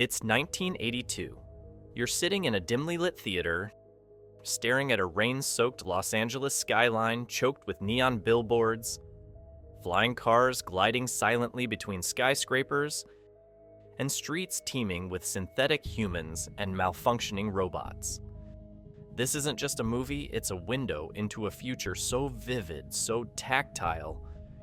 It's 1982. You're sitting in a dimly lit theater, staring at a rain-soaked Los Angeles skyline choked with neon billboards, flying cars gliding silently between skyscrapers, and streets teeming with synthetic humans and malfunctioning robots. This isn't just a movie, it's a window into a future so vivid, so tactile,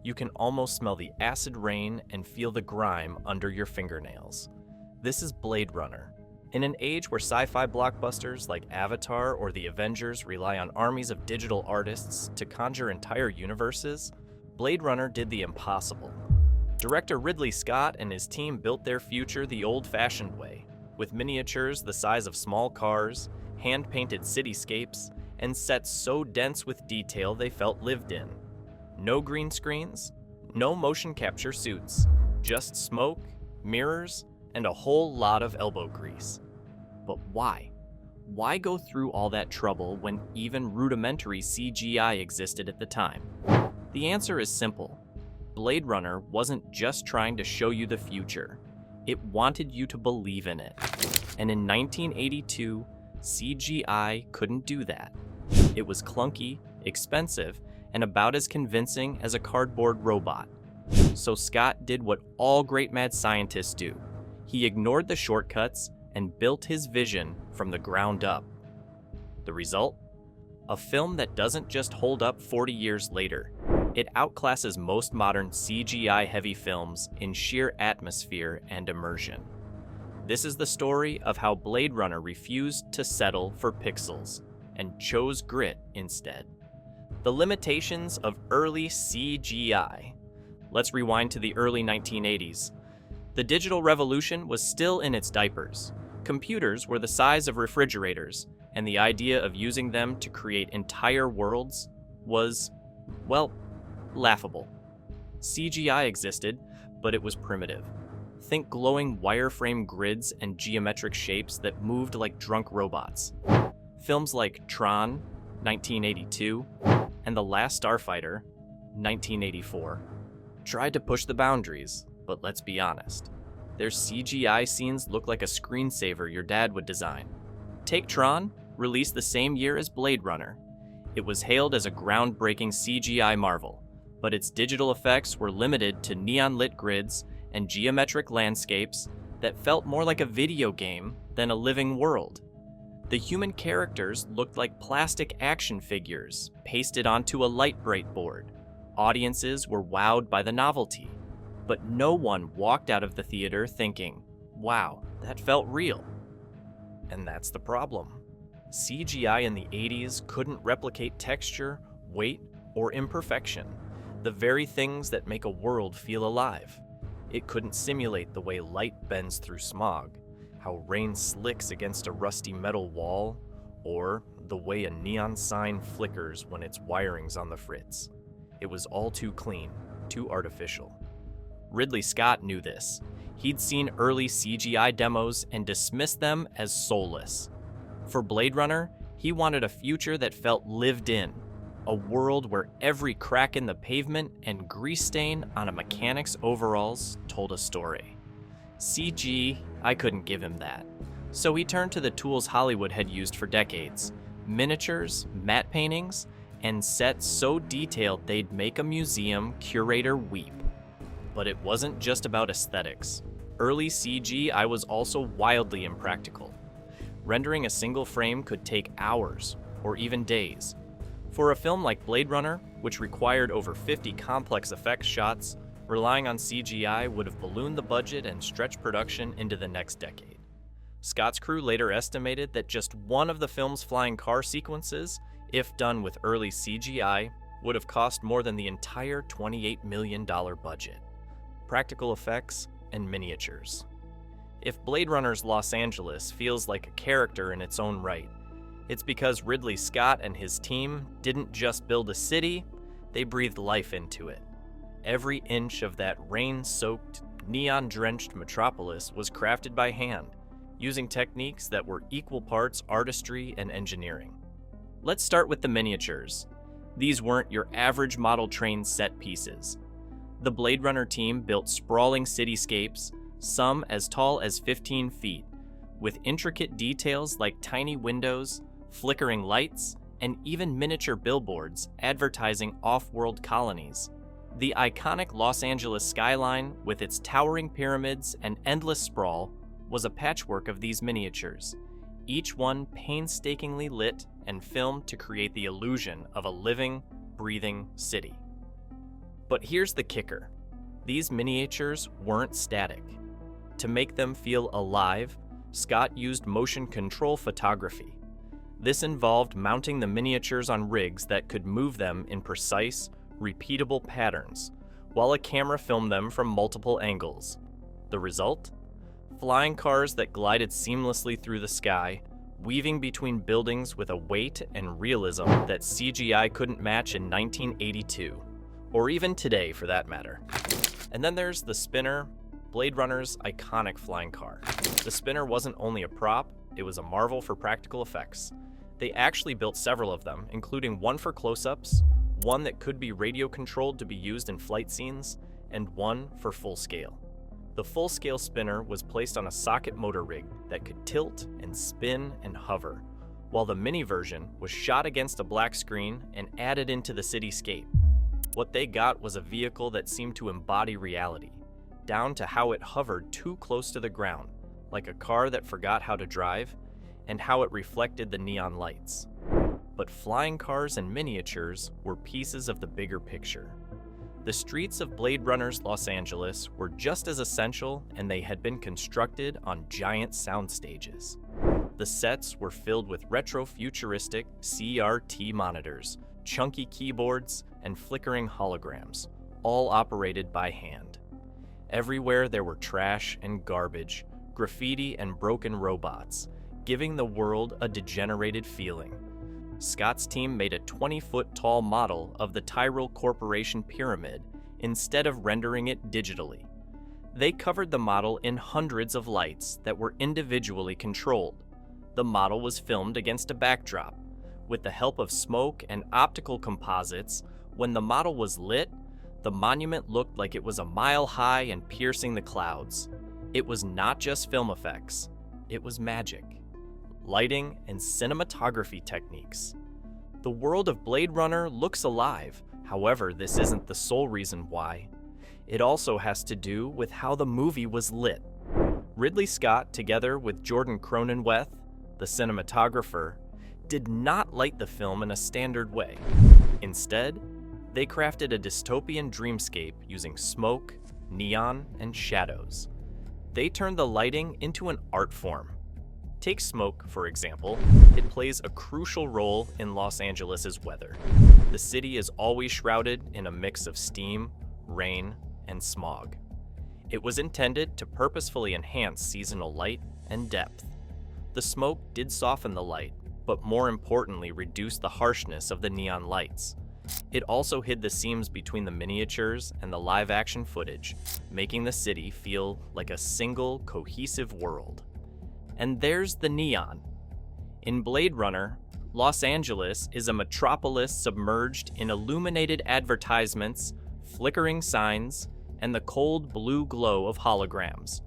you can almost smell the acid rain and feel the grime under your fingernails. This is Blade Runner. In an age where sci-fi blockbusters like Avatar or The Avengers rely on armies of digital artists to conjure entire universes, Blade Runner did the impossible. Director Ridley Scott and his team built their future the old-fashioned way, with miniatures the size of small cars, hand-painted cityscapes, and sets so dense with detail they felt lived in. No green screens, no motion capture suits, just smoke, mirrors, and a whole lot of elbow grease. But why? Why go through all that trouble when even rudimentary CGI existed at the time? The answer is simple. Blade Runner wasn't just trying to show you the future. It wanted you to believe in it. And in 1982, CGI couldn't do that. It was clunky, expensive, and about as convincing as a cardboard robot. So Scott did what all great mad scientists do. He ignored the shortcuts and built his vision from the ground up. The result? A film that doesn't just hold up 40 years later. It outclasses most modern CGI-heavy films in sheer atmosphere and immersion. This is the story of how Blade Runner refused to settle for pixels and chose grit instead. The limitations of early CGI. Let's rewind to the early 1980s. The digital revolution was still in its diapers. Computers were the size of refrigerators, and the idea of using them to create entire worlds was, well, laughable. CGI existed, but it was primitive. Think glowing wireframe grids and geometric shapes that moved like drunk robots. Films like Tron, 1982, and The Last Starfighter, 1984, tried to push the boundaries, but let's be honest. Their CGI scenes look like a screensaver your dad would design. Take Tron, released the same year as Blade Runner. It was hailed as a groundbreaking CGI marvel, but its digital effects were limited to neon-lit grids and geometric landscapes that felt more like a video game than a living world. The human characters looked like plastic action figures pasted onto a light-bright board. Audiences were wowed by the novelty, but no one walked out of the theater thinking, wow, that felt real. And that's the problem. CGI in the 80s couldn't replicate texture, weight, or imperfection, the very things that make a world feel alive. It couldn't simulate the way light bends through smog, how rain slicks against a rusty metal wall, or the way a neon sign flickers when its wiring's on the fritz. It was all too clean, too artificial. Ridley Scott knew this. He'd seen early CGI demos and dismissed them as soulless. For Blade Runner, he wanted a future that felt lived in, a world where every crack in the pavement and grease stain on a mechanic's overalls told a story. CG, I couldn't give him that. So he turned to the tools Hollywood had used for decades: miniatures, matte paintings, and sets so detailed they'd make a museum curator weep. But it wasn't just about aesthetics. Early CGI was also wildly impractical. Rendering a single frame could take hours, or even days. For a film like Blade Runner, which required over 50 complex effects shots, relying on CGI would have ballooned the budget and stretched production into the next decade. Scott's crew later estimated that just one of the film's flying car sequences, if done with early CGI, would have cost more than the entire $28 million budget. Practical effects and miniatures. If Blade Runner's Los Angeles feels like a character in its own right, it's because Ridley Scott and his team didn't just build a city, they breathed life into it. Every inch of that rain-soaked, neon-drenched metropolis was crafted by hand, using techniques that were equal parts artistry and engineering. Let's start with the miniatures. These weren't your average model train set pieces. The Blade Runner team built sprawling cityscapes, some as tall as 15 feet, with intricate details like tiny windows, flickering lights, and even miniature billboards advertising off-world colonies. The iconic Los Angeles skyline, with its towering pyramids and endless sprawl, was a patchwork of these miniatures, each one painstakingly lit and filmed to create the illusion of a living, breathing city. But here's the kicker. These miniatures weren't static. To make them feel alive, Scott used motion control photography. This involved mounting the miniatures on rigs that could move them in precise, repeatable patterns, while a camera filmed them from multiple angles. The result? Flying cars that glided seamlessly through the sky, weaving between buildings with a weight and realism that CGI couldn't match in 1982, or even today for that matter. And then there's the Spinner, Blade Runner's iconic flying car. The Spinner wasn't only a prop, it was a marvel for practical effects. They actually built several of them, including one for close-ups, one that could be radio-controlled to be used in flight scenes, and one for full-scale. The full-scale Spinner was placed on a socket motor rig that could tilt and spin and hover, while the mini version was shot against a black screen and added into the cityscape. What they got was a vehicle that seemed to embody reality, down to how it hovered too close to the ground, like a car that forgot how to drive, and how it reflected the neon lights. But flying cars and miniatures were pieces of the bigger picture. The streets of Blade Runner's Los Angeles were just as essential, and they had been constructed on giant sound stages. The sets were filled with retro-futuristic CRT monitors, chunky keyboards, and flickering holograms, all operated by hand. Everywhere there were trash and garbage, graffiti and broken robots, giving the world a degenerated feeling. Scott's team made a 20-foot-tall model of the Tyrell Corporation pyramid instead of rendering it digitally. They covered the model in hundreds of lights that were individually controlled. The model was filmed against a backdrop. With the help of smoke and optical composites, when the model was lit, the monument looked like it was a mile high and piercing the clouds. It was not just film effects, it was magic. Lighting and cinematography techniques. The world of Blade Runner looks alive, however, this isn't the sole reason why. It also has to do with how the movie was lit. Ridley Scott, together with Jordan Cronenweth, the cinematographer, did not light the film in a standard way. Instead, they crafted a dystopian dreamscape using smoke, neon, and shadows. They turned the lighting into an art form. Take smoke, for example. It plays a crucial role in Los Angeles' weather. The city is always shrouded in a mix of steam, rain, and smog. It was intended to purposefully enhance seasonal light and depth. The smoke did soften the light, but more importantly reduce the harshness of the neon lights. It also hid the seams between the miniatures and the live-action footage, making the city feel like a single, cohesive world. And there's the neon. In Blade Runner, Los Angeles is a metropolis submerged in illuminated advertisements, flickering signs, and the cold blue glow of holograms.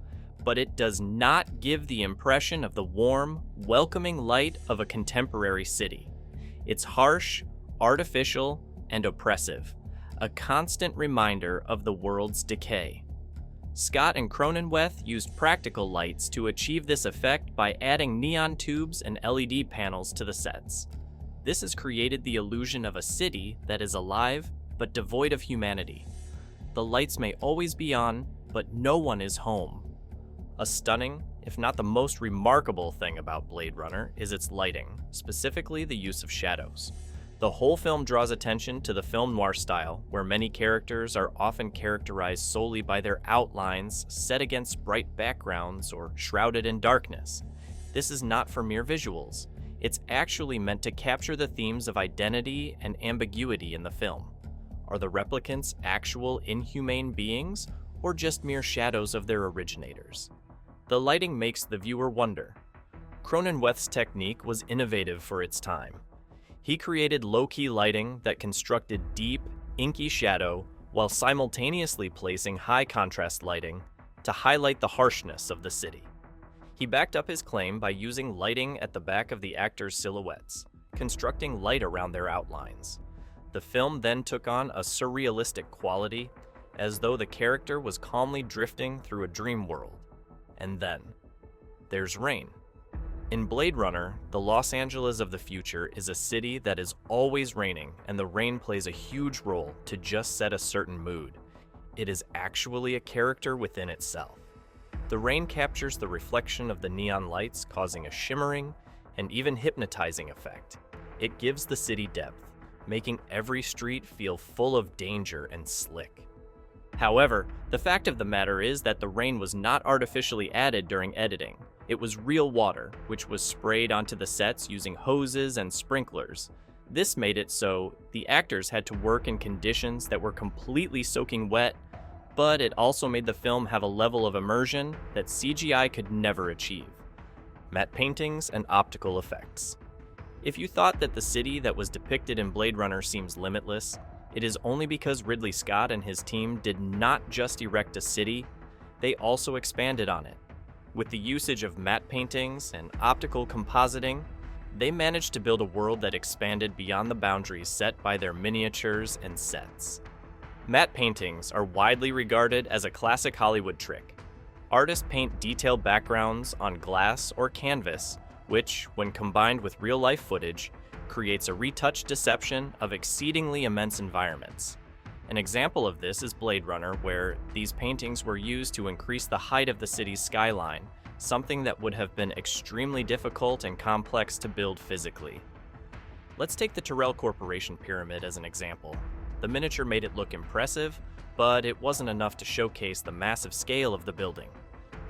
But it does not give the impression of the warm, welcoming light of a contemporary city. It's harsh, artificial, and oppressive, a constant reminder of the world's decay. Scott and Cronenweth used practical lights to achieve this effect by adding neon tubes and LED panels to the sets. This has created the illusion of a city that is alive but devoid of humanity. The lights may always be on, but no one is home. A stunning, if not the most remarkable thing about Blade Runner is its lighting, specifically the use of shadows. The whole film draws attention to the film noir style, where many characters are often characterized solely by their outlines set against bright backgrounds or shrouded in darkness. This is not for mere visuals. It's actually meant to capture the themes of identity and ambiguity in the film. Are the replicants actual inhumane beings, or just mere shadows of their originators? The lighting makes the viewer wonder. Cronenweth's technique was innovative for its time. He created low-key lighting that constructed deep, inky shadow while simultaneously placing high-contrast lighting to highlight the harshness of the city. He backed up his claim by using lighting at the back of the actors' silhouettes, constructing light around their outlines. The film then took on a surrealistic quality, as though the character was calmly drifting through a dream world. And then, there's rain. In Blade Runner, the Los Angeles of the future is a city that is always raining, and the rain plays a huge role to just set a certain mood. It is actually a character within itself. The rain captures the reflection of the neon lights, causing a shimmering and even hypnotizing effect. It gives the city depth, making every street feel full of danger and slick. However, the fact of the matter is that the rain was not artificially added during editing. It was real water, which was sprayed onto the sets using hoses and sprinklers. This made it so the actors had to work in conditions that were completely soaking wet, but it also made the film have a level of immersion that CGI could never achieve. Matte paintings and optical effects. If you thought that the city that was depicted in Blade Runner seems limitless, it is only because Ridley Scott and his team did not just erect a city, they also expanded on it. With the usage of matte paintings and optical compositing, they managed to build a world that expanded beyond the boundaries set by their miniatures and sets. Matte paintings are widely regarded as a classic Hollywood trick. Artists paint detailed backgrounds on glass or canvas, which, when combined with real-life footage, creates a retouched deception of exceedingly immense environments. An example of this is Blade Runner, where these paintings were used to increase the height of the city's skyline, something that would have been extremely difficult and complex to build physically. Let's take the Tyrell Corporation pyramid as an example. The miniature made it look impressive, but it wasn't enough to showcase the massive scale of the building.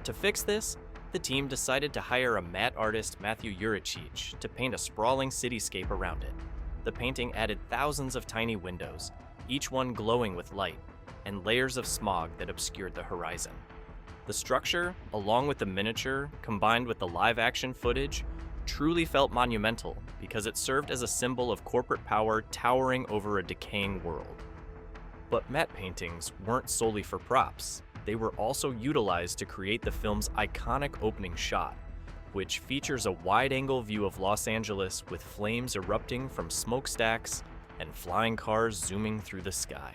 To fix this, the team decided to hire a matte artist, Matthew Urich, to paint a sprawling cityscape around it. The painting added thousands of tiny windows, each one glowing with light, and layers of smog that obscured the horizon. The structure, along with the miniature, combined with the live-action footage, truly felt monumental because it served as a symbol of corporate power towering over a decaying world. But matte paintings weren't solely for props. They were also utilized to create the film's iconic opening shot, which features a wide-angle view of Los Angeles with flames erupting from smokestacks and flying cars zooming through the sky.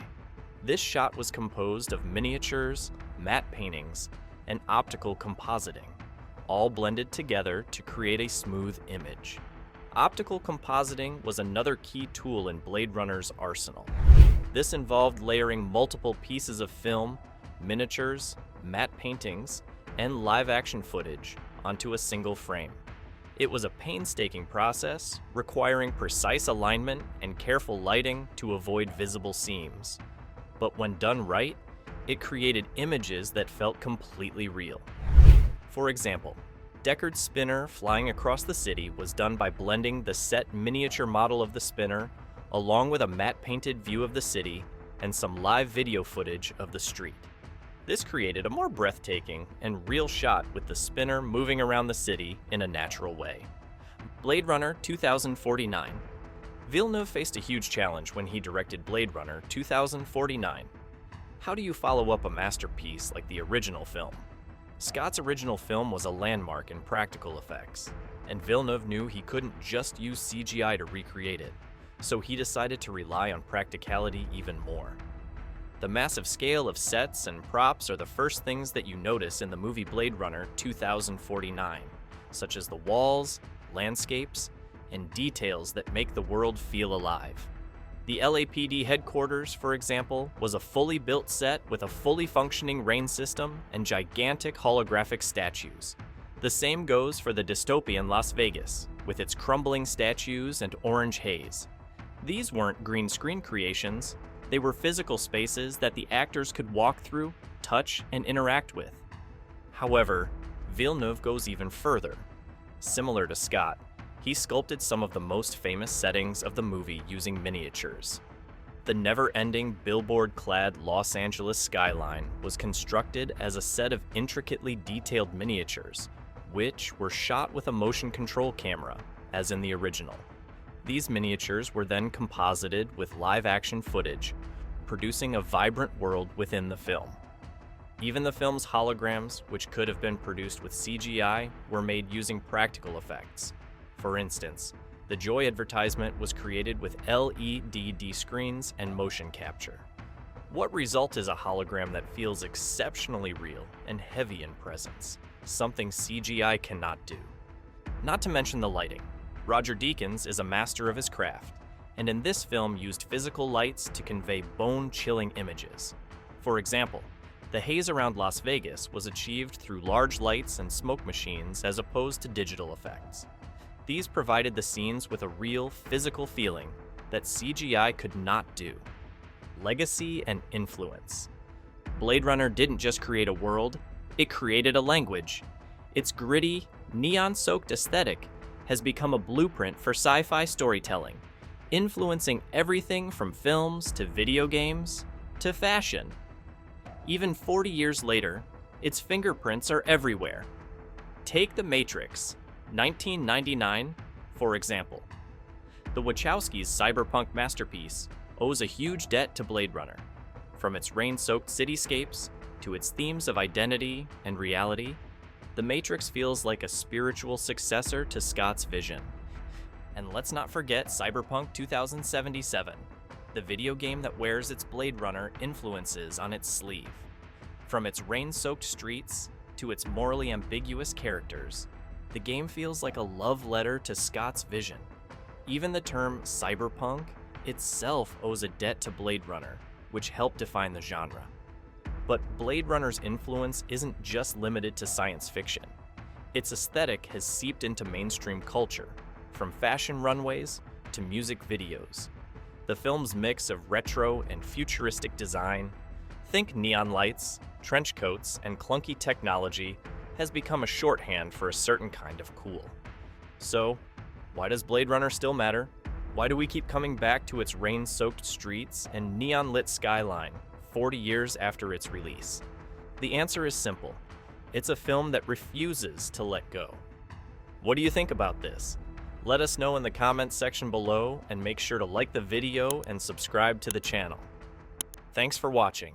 This shot was composed of miniatures, matte paintings, and optical compositing, all blended together to create a smooth image. Optical compositing was another key tool in Blade Runner's arsenal. This involved layering multiple pieces of film, miniatures, matte paintings, and live-action footage onto a single frame. It was a painstaking process, requiring precise alignment and careful lighting to avoid visible seams. But when done right, it created images that felt completely real. For example, Deckard's spinner flying across the city was done by blending the set miniature model of the spinner along with a matte-painted view of the city and some live video footage of the street. This created a more breathtaking and real shot with the spinner moving around the city in a natural way. Blade Runner 2049. Villeneuve faced a huge challenge when he directed Blade Runner 2049. How do you follow up a masterpiece like the original film? Scott's original film was a landmark in practical effects, and Villeneuve knew he couldn't just use CGI to recreate it, so he decided to rely on practicality even more. The massive scale of sets and props are the first things that you notice in the movie Blade Runner 2049, such as the walls, landscapes, and details that make the world feel alive. The LAPD headquarters, for example, was a fully built set with a fully functioning rain system and gigantic holographic statues. The same goes for the dystopian Las Vegas, with its crumbling statues and orange haze. These weren't green screen creations. They were physical spaces that the actors could walk through, touch, and interact with. However, Villeneuve goes even further. Similar to Scott, he sculpted some of the most famous settings of the movie using miniatures. The never-ending billboard-clad Los Angeles skyline was constructed as a set of intricately detailed miniatures, which were shot with a motion control camera, as in the original. These miniatures were then composited with live-action footage, producing a vibrant world within the film. Even the film's holograms, which could have been produced with CGI, were made using practical effects. For instance, the Joy advertisement was created with LED screens and motion capture. What result is a hologram that feels exceptionally real and heavy in presence, something CGI cannot do? Not to mention the lighting. Roger Deakins is a master of his craft, and in this film used physical lights to convey bone-chilling images. For example, the haze around Las Vegas was achieved through large lights and smoke machines as opposed to digital effects. These provided the scenes with a real, physical feeling that CGI could not do. Legacy and influence. Blade Runner didn't just create a world, it created a language. Its gritty, neon-soaked aesthetic has become a blueprint for sci-fi storytelling, influencing everything from films to video games to fashion. Even 40 years later, its fingerprints are everywhere. Take The Matrix, 1999, for example. The Wachowskis' cyberpunk masterpiece owes a huge debt to Blade Runner. From its rain-soaked cityscapes to its themes of identity and reality, The Matrix feels like a spiritual successor to Scott's vision. And let's not forget Cyberpunk 2077, the video game that wears its Blade Runner influences on its sleeve. From its rain-soaked streets to its morally ambiguous characters, the game feels like a love letter to Scott's vision. Even the term cyberpunk itself owes a debt to Blade Runner, which helped define the genre. But Blade Runner's influence isn't just limited to science fiction. Its aesthetic has seeped into mainstream culture, from fashion runways to music videos. The film's mix of retro and futuristic design, think neon lights, trench coats, and clunky technology, has become a shorthand for a certain kind of cool. So, why does Blade Runner still matter? Why do we keep coming back to its rain-soaked streets and neon-lit skyline 40 years after its release? The answer is simple. It's a film that refuses to let go. What do you think about this? Let us know in the comments section below, and make sure to like the video and subscribe to the channel. Thanks for watching.